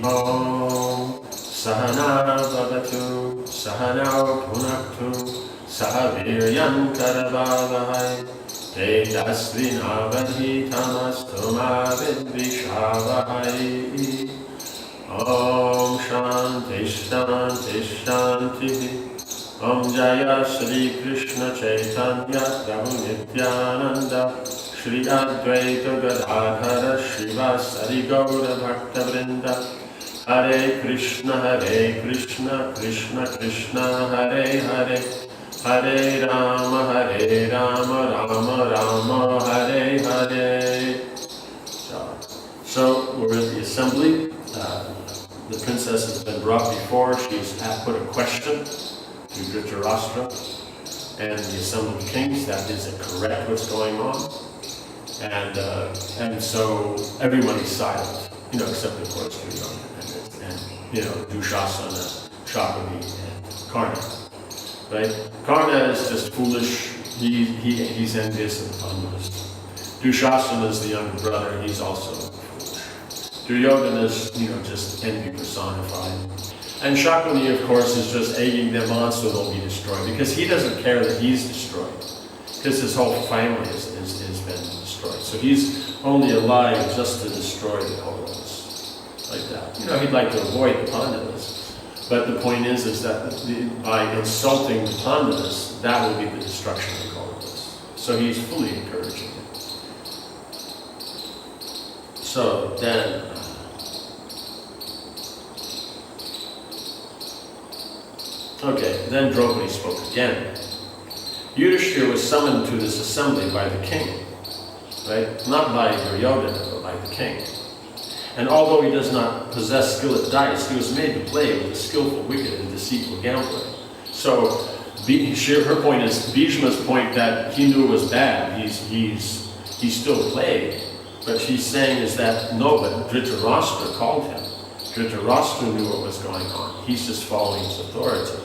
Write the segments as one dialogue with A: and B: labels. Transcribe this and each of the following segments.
A: Om Sahana Bhavatu Sahanao Punaktu Sahaviryan Karavavahai Tejasvinavadhitamastu ma vidvishavahai. Om Shanti Shanti Shanti. Om Jaya Shri Krishna Chaitanya Prabhu Nityananda Shri Advaita Gadadhara Srivasari Gaura Bhakta Vrinda. Hare Krishna Krishna Krishna Hare Hare, Hare Rama Rama Rama Hare Hare. So we're at the assembly. The princess has been brought before. She's put a question to Dhritarashtra and the assembly of kings. That is correct what's going on. And so everyone is silent, except of course Duryodhana and Dushasana, Shakuni, and Karna. Right? Karna is just foolish. He's envious of the Pandavas. Dushasana is the younger brother. He's also foolish. Duryodhana is, just envy personified. And Shakuni, of course, is just egging them on so they'll be destroyed, because he doesn't care that he's destroyed, because his whole family has been destroyed. So he's only alive just to destroy the Kauravas, like that. He'd like to avoid the Pandavas, but the point is that by insulting the Pandavas, that will be the destruction of the Kauravas. So he's fully encouraging it. So then, then Draupadi spoke again. Yudhishthira was summoned to this assembly by the king, right? Not by Duryodhana, but by the king. And although he does not possess skill at dice, he was made to play with a skillful, wicked, and deceitful gambler. So her point is, Bhishma's point that he knew was bad, he still played, but she's saying is that no, but Dhritarashtra called him. Dhritarashtra knew what was going on. He's just following his authority.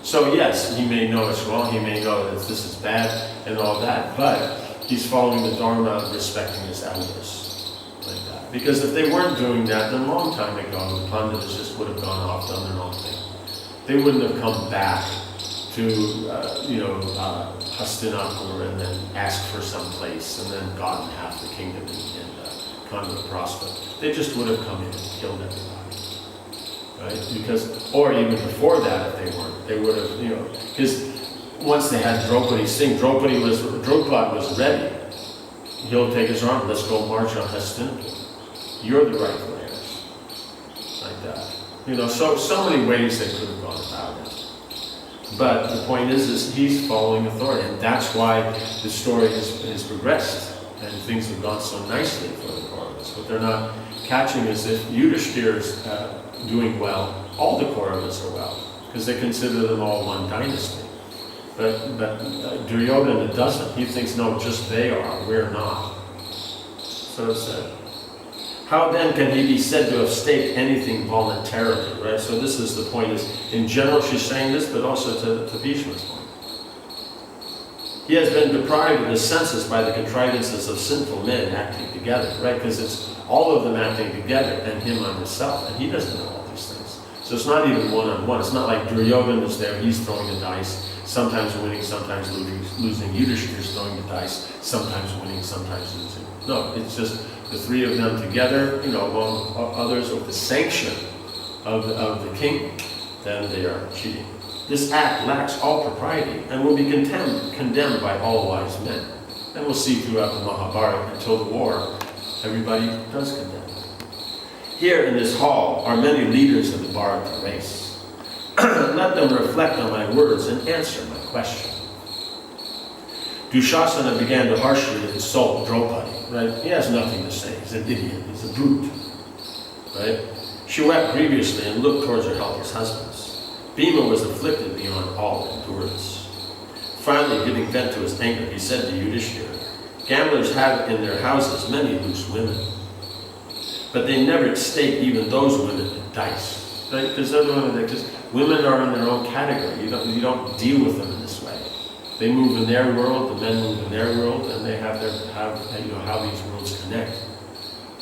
A: So yes, he may know it's wrong, he may know that this is bad and all that, but he's following the Dharma of respecting his elders, like that. Because if they weren't doing that, then a long time ago, the Pandavas just would have gone off, done their own thing. They wouldn't have come back to, Hastinapur and then asked for some place and then gotten half the kingdom and come to prosper. They just would have come in and killed everybody. Right? Because, or even before that, if they weren't, they would have, because once they had Draupadi sing, Draupadi was ready. He'll take his arm, let's go march on Hastinapur. You're the rightful heirs. Like that. So many ways they could have gone about it. But the point is he's following authority, and that's why the story has progressed, and things have gone so nicely for the Kauravas. What they're not catching is if Yudhishthira is doing well, all the Kauravas are well, because they consider them all one dynasty. But Duryodhana doesn't. He thinks, no, just they are, we're not. So it's how then can he be said to have staked anything voluntarily, right? So this is the point, is in general she's saying this, but also to Bhishma's point. He has been deprived of his senses by the contrivances of sinful men acting together, right? Because it's all of them acting together and him on himself, and he doesn't know all these things. So it's not even one-on-one. It's not like Duryodhana is there, he's throwing the dice, sometimes winning, sometimes losing. Yudhishthira is throwing the dice, sometimes winning, sometimes losing. No, it's just the three of them together, among others with the sanction of the king, then they are cheating. This act lacks all propriety and will be condemned by all wise men. And we'll see throughout the Mahabharata, until the war, everybody does condemn it. Here in this hall are many leaders of the Bharata race. Let them reflect on my words and answer my question. Dushasana began to harshly insult Draupadi, right? He has nothing to say. He's an idiot. He's a brute, right? She wept grievously and looked towards her helpless husbands. Bhima was afflicted beyond all endurance. Finally, giving vent to his anger, he said to Yudhishthira, gamblers have in their houses many loose women, but they never stake even those women in dice, right? Because women are in their own category. You don't deal with them in this way. They move in their world, the men move in their world, and they have how these worlds connect.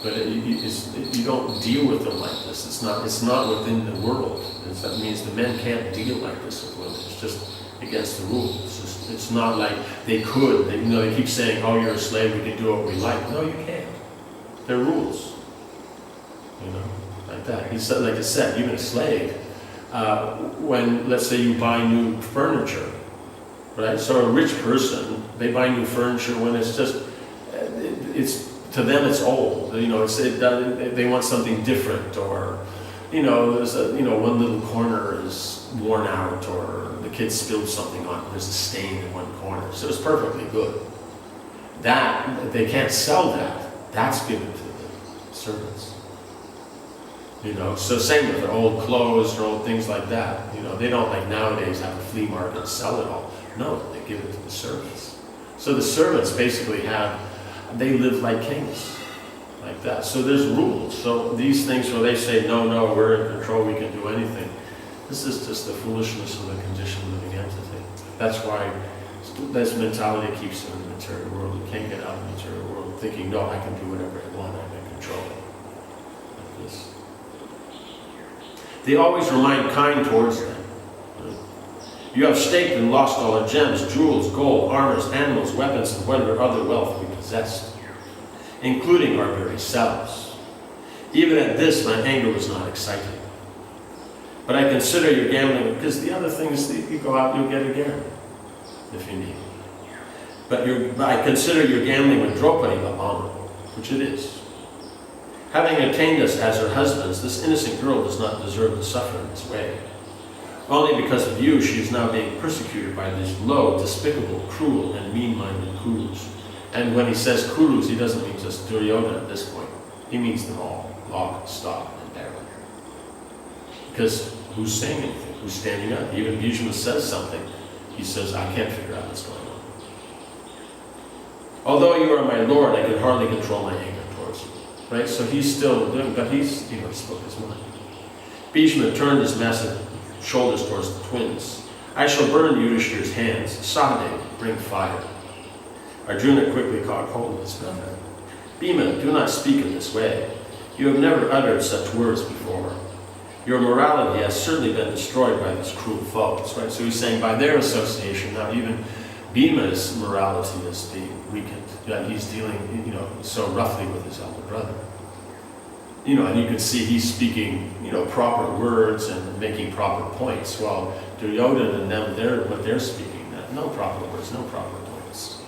A: But you don't deal with them like this. It's not within the world. That means the men can't deal like this with women. It's just against the rules. It's not like they could. They keep saying, "Oh, you're a slave. We can do what we like." No, you can't. They're rules. Like that. He said, like I said, even a slave. When, let's say, you buy new furniture, right? So a rich person, they buy new furniture when it's just, to them it's old. They want something different, or there's one little corner is worn out, or the kids spilled something on it. There's a stain in one corner, so it's perfectly good. That they can't sell that. That's given to the servants. So same with their old clothes or old things like that. They don't like nowadays have a flea market and sell it all. No, they give it to the servants. So the servants basically they live like kings, like that. So there's rules. So these things where they say, no, we're in control, we can do anything. This is just the foolishness of the conditioned living entity. That's why this mentality keeps them in the material world. You can't get out of the material world thinking, no, I can do whatever I want, I'm in control. Like this. They always remain kind towards them. You have staked and lost all our gems, jewels, gold, armors, animals, weapons, and whatever other wealth we possessed, including our very selves. Even at this, my anger was not excited. But I consider your gambling, because the other thing is that you go out, you'll get again, if you need. But I consider your gambling with Draupadi abominable, which it is. Having attained us as her husbands, this innocent girl does not deserve to suffer in this way. Only because of you, she is now being persecuted by these low, despicable, cruel, and mean-minded Kurus. And when he says Kurus, he doesn't mean just Duryodhana at this point. He means them all, lock, stock, and barrel. Because who's saying anything? Who's standing up? Even Bhishma says something. He says, I can't figure out what's going on. Although you are my lord, I can hardly control my anger towards you. Right? So he's still doing, but he's, spoke his mind. Bhishma turned his massive shoulders towards the twins. I shall burn Yudhishthir's hands. Sahadev, bring fire. Arjuna quickly caught hold of his brother. Bhima, do not speak in this way. You have never uttered such words before. Your morality has certainly been destroyed by these cruel foes. Right? So he's saying by their association, now even Bhima's morality is being weakened. He's dealing, so roughly with his elder brother. And you can see he's speaking, proper words and making proper points, while Duryodhana and them, what they're speaking, no proper words, no proper points.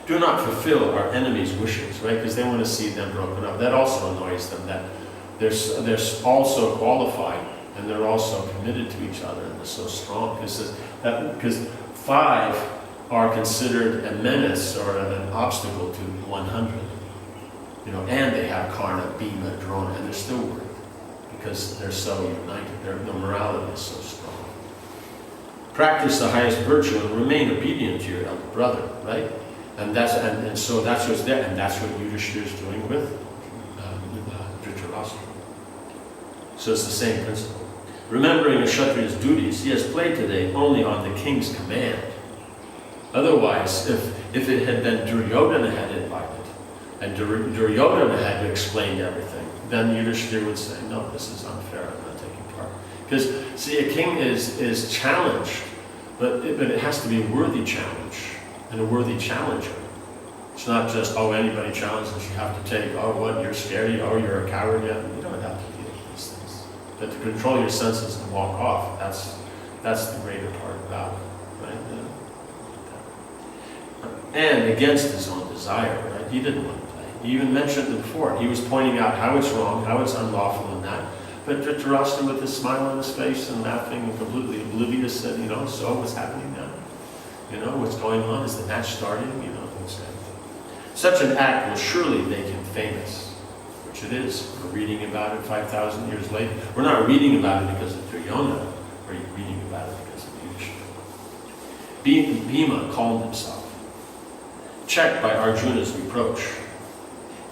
A: Do not fulfill our enemies' wishes, right? Because they want to see them broken up. That also annoys them, that they're also qualified and they're also committed to each other, and they're so strong. Because 5 are considered a menace or an obstacle to 100. And they have Karna, Bhima, Drona, and they're still worried because they're so united. Their morality is so strong. Practice the highest virtue and remain obedient to your elder brother, right? And so that's what's there, and that's what Yudhishthira is doing with Dhritarashtra. So it's the same principle. Remembering a Kshatriya's duties, he has played today only on the king's command. Otherwise, if it had been Duryodhana had invited, and Duryodhana had to explain everything, then Yudhishthira would say, no, this is unfair, I'm not taking part. Because, see, a king is challenged, but it has to be a worthy challenge, and a worthy challenger. It's not just, anybody challenges, you have to take, what, you're scared, you're a coward, you don't have to deal with these things. But to control your senses and walk off, that's the greater part about it, right? And against his own desire, right? He didn't want to play. He even mentioned it before. He was pointing out how it's wrong, how it's unlawful and that. But Dhritarashtra, with his smile on his face and laughing and completely oblivious, said, so what's happening now? What's going on? Is the match starting? Such an act will surely make him famous, which it is. We're reading about it 5,000 years later. We're not reading about it because of Duryodhana. We're reading about it because of Yudhishthira. Bhima calmed himself, checked by Arjuna's reproach.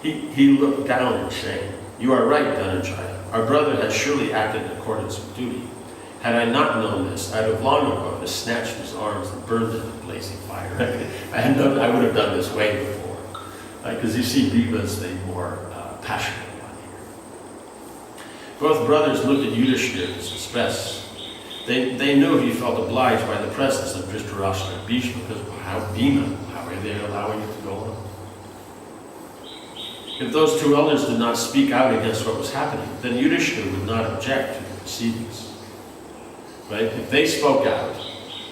A: He looked down in shame. You are right, Dhananjaya. Our brother had surely acted in accordance with duty. Had I not known this, I'd have long ago have snatched his arms and burned them in blazing fire. I would have done this way before. Because you see, Bhima's the more passionate one here. Both brothers looked at Yudhishthir in distress. They knew he felt obliged by the presence of Dhritarashtra and Bhishma, because how are they allowing it to go on? If those two elders did not speak out against what was happening, then Yudhishthir would not object to the proceedings. Right? If they spoke out,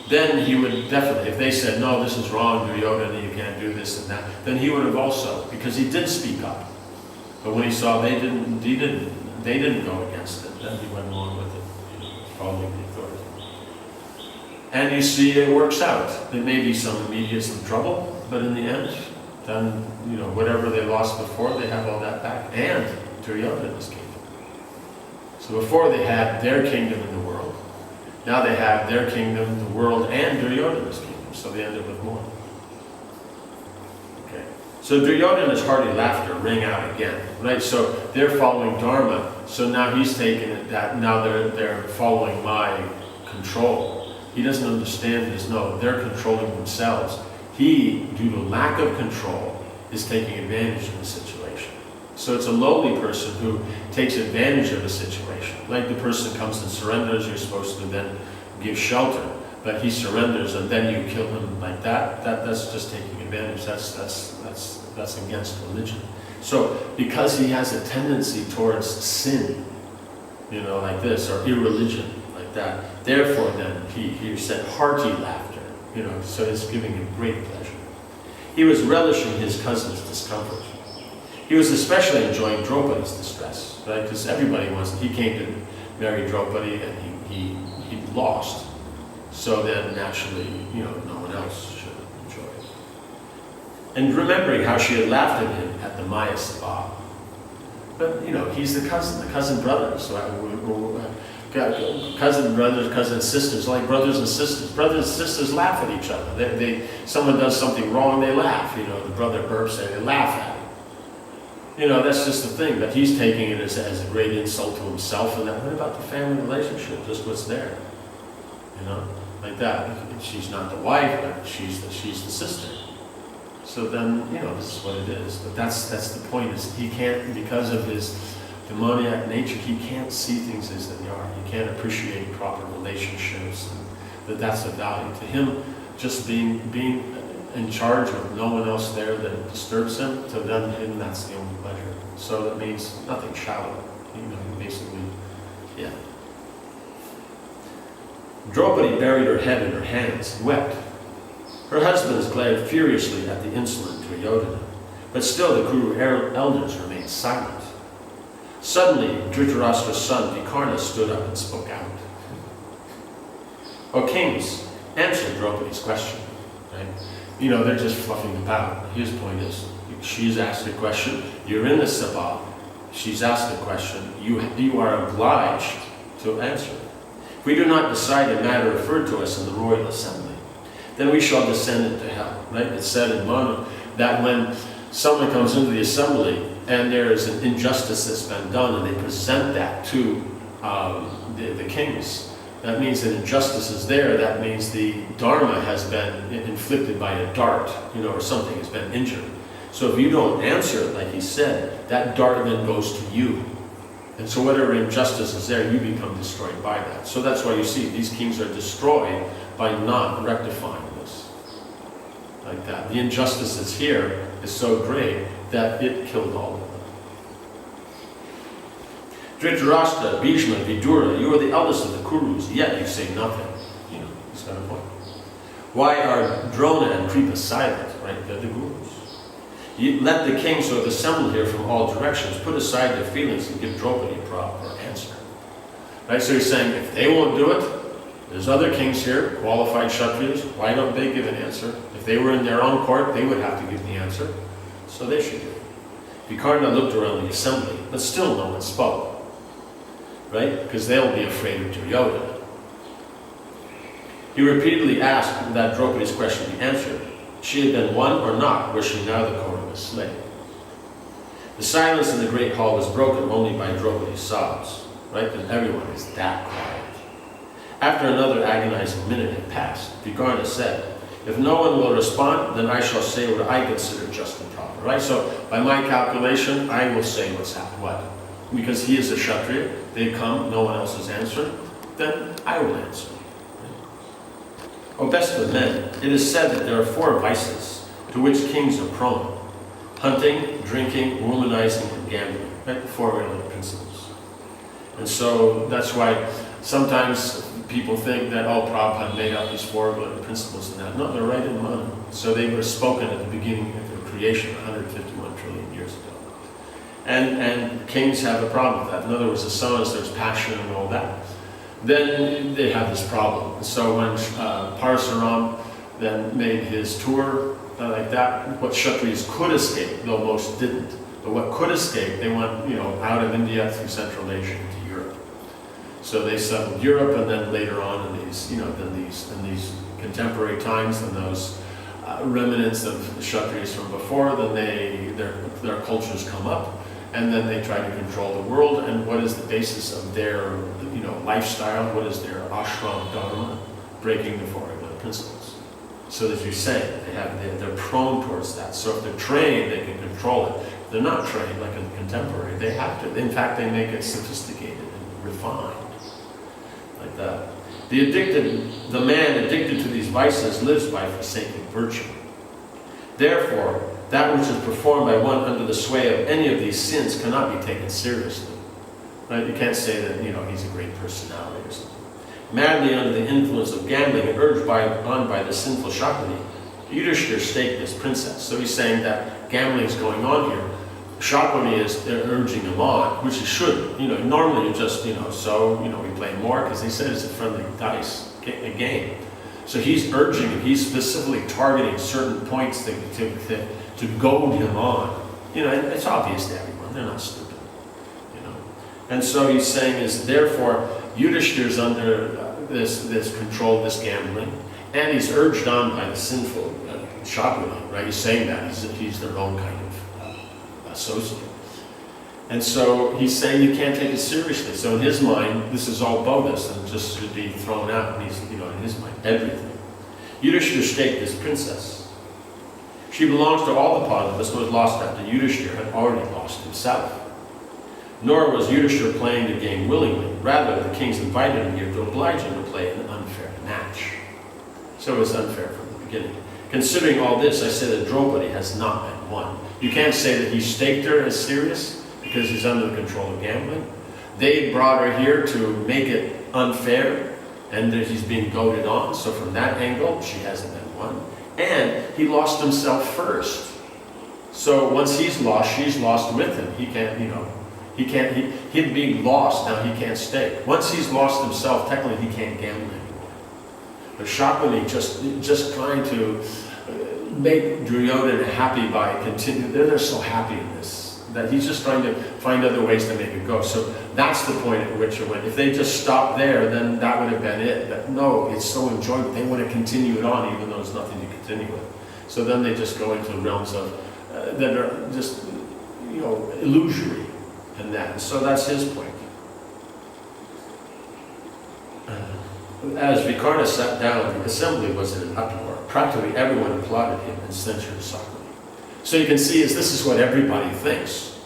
A: then he would definitely, if they said, no, this is wrong, Duryodhana, you can't do this and that, then he would have also, because he did speak up. But when he saw they didn't go against it, then he went along with it, following the authority. And you see, it works out. There may be some immediate trouble, but in the end, then, whatever they lost before, they have all that back, and Duryodhana's kingdom. So before they had their kingdom in the world, now they have their kingdom, the world, and Duryodhana's kingdom, so they ended with more. Okay. So Duryodhana's hearty laughter rang out again, right? So they're following Dharma, so now he's taking it that now they're following my control. He doesn't understand this. No, they're controlling themselves. He, due to lack of control, is taking advantage of the situation. So it's a lowly person who takes advantage of a situation. Like the person comes and surrenders, you're supposed to then give shelter. But he surrenders and then you kill him like that. That's just taking advantage. That's against religion. So because he has a tendency towards sin, like this, or irreligion, like that, therefore then he said hearty laughter. So it's giving him great pleasure. He was relishing his cousin's discomfort. He was especially enjoying Draupadi's distress, right? Because everybody he came to marry Draupadi and he lost. So then naturally, no one else should enjoy it. And remembering how she had laughed at him at the Maya Sabha. But, he's the cousin brother. So cousin brothers, cousin sisters, like brothers and sisters. Brothers and sisters laugh at each other. Someone does something wrong, they laugh. The brother burps and they laugh at him. That's just the thing. But he's taking it as a great insult to himself. And what about the family relationship? Just what's there, like that. She's not the wife, but she's the sister. So then, this is what it is. But that's the point. Is he can't, because of his demoniac nature, he can't see things as they are. He can't appreciate proper relationships, and that's a value to him. Just being in charge with no one else there that disturbs him, to him that's the only pleasure. So that means nothing shallow. Basically, yeah. Draupadi buried her head in her hands and wept. Her husbands glared furiously at the insolent Duryodhana, but still the Kuru elders remained silent. Suddenly, Dhritarashtra's son Vikarna stood up and spoke out. O kings, answer Draupadi's question. Right? They're just fluffing about. His point is, she's asked a question, you're in the sabha, she's asked a question, you are obliged to answer it. If we do not decide a matter referred to us in the royal assembly, then we shall descend into hell. Right? It's said in Manu that when someone comes into the assembly and there is an injustice that's been done and they present that to the kings, that means that injustice is there. That means the dharma has been inflicted by a dart, or something has been injured. So if you don't answer it, like he said, that dart then goes to you. And so whatever injustice is there, you become destroyed by that. So that's why you see these kings are destroyed by not rectifying this. Like that. The injustice that's here is so great that it killed all of them. Dhritarashtra, Bhishma, Vidura, you are the eldest of the Kurus, yet you say nothing. He's got a point. Why are Drona and Kripa silent? Right? They're the gurus. You let the kings who have assembled here from all directions put aside their feelings and give Draupadi a proper answer. Right? So he's saying, if they won't do it, there's other kings here, qualified Kshatriyas, why don't they give an answer? If they were in their own court, they would have to give the answer. So they should do it. Vikarna looked around the assembly, but still no one spoke. Right? Because they'll be afraid of Duryodhana. He repeatedly asked that Draupadi's question be answered. She had been won or not, was she now the Kaurava's slave? The silence in the great hall was broken only by Draupadi's sobs. Right? And everyone is that quiet. After another agonizing minute had passed, Vikarna said, If no one will respond, then I shall say what I consider just and proper, right? So by my calculation, I will say what's happened, what? Because he is a Kshatriya, they come, no one else is answering, then I will answer. O best of men, it is said that there are 4 vices to which kings are prone: hunting, drinking, womanizing, and gambling, right? The 4 related principles. And so that's why sometimes people think that, oh, Prabhupada made up these 4 related principles and that. No, they're right in Manu. So they were spoken at the beginning of the creation 151 trillion years ago. And kings have a problem with that. In other words, as long as there's passion and all that, then they have this problem. So when Parasuram then made his tour like that, what Kshatriyas could escape, though most didn't, but what could escape, they went, out of India through Central Asia into Europe. So they settled Europe, and then later on in these, in these contemporary times, and those remnants of Kshatriyas from before, then their cultures come up, and then they try to control the world. And what is the basis of their, lifestyle? What is their ashram dharma? Breaking the 4 regular principles. So as you say, they're prone towards that. So if they're trained, they can control it. If they're not trained, like in contemporary, they have to. In fact, they make it sophisticated and refined, like that. The man addicted to these vices lives by forsaking virtue. Therefore, that which is performed by one under the sway of any of these sins cannot be taken seriously. Right? You can't say that, he's a great personality or something. Madly under the influence of gambling and urged on by the sinful Shakuni, Yudhishthira staked this princess. So he's saying that gambling is going on here. Shakuni is urging him on, which he shouldn't. Normally you just, we play more because he said it's a friendly dice game. So he's urging him, he's specifically targeting certain points to goad him on. It's obvious to everyone, they're not stupid. And so he's saying is, therefore, Yudhishthira's under this control, this gambling, and he's urged on by the sinful Shakuni, right? He's saying that, he's their own kind of associate. And so he's saying you can't take it seriously. So in his mind, this is all bogus and just should be thrown out. And he's, in his mind, everything. Yudhishthira staked this princess. She belongs to all the Pandavas, but was lost after Yudhishthira had already lost himself. Nor was Yudhishthira playing the game willingly. Rather, the kings invited him here to oblige him to play an unfair match. So it was unfair from the beginning. Considering all this, I say that Draupadi has not been won. You can't say that he staked her as serious, because he's under the control of gambling. They brought her here to make it unfair, and that he's being goaded on. So from that angle, she hasn't been won. And he lost himself first. So once he's lost, she's lost with him. He can't, he'd be lost, now he can't stake. Once he's lost himself, technically he can't gamble anymore. But Shakuni just trying to make Duryodhana happy by continuing. They're so happy in this, that he's just trying to find other ways to make it go. So that's the point at which it went. If they just stopped there, then that would have been it. But no, it's so enjoyable. They want to continue it on, even though there's nothing to continue with. So then they just go into realms of that are just, illusory in that. And so that's his point. As Vikarna sat down, the assembly was in an uproar. Practically everyone applauded him and censured Sakuni. So you can see this is what everybody thinks.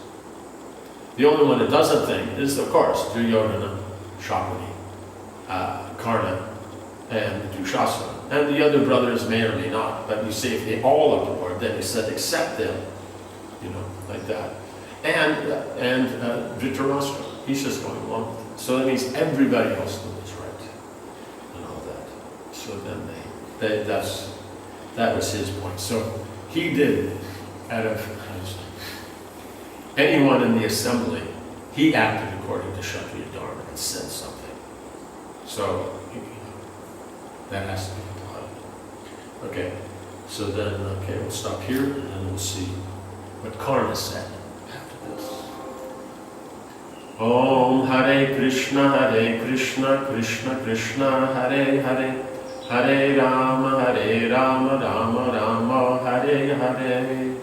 A: The only one that doesn't think is, of course, Duryodhana, Shakuni, Karna, and Dushasana. And the other brothers may or may not. But you see, if they all applaud, then he said, accept them, like that. And Dhritarashtra, he's just going along with it. So that means everybody else was right, and all that. So then that was his point. So he did, out of anyone in the assembly, he acted according to Kshatriya Dharma and said something. So that has to be applied. Okay, so then, we'll stop here and then we'll see what Karna said after this. Om Hare Krishna, Krishna Krishna, Hare Hare, Hare Rama, Rama Rama, Hare Hare.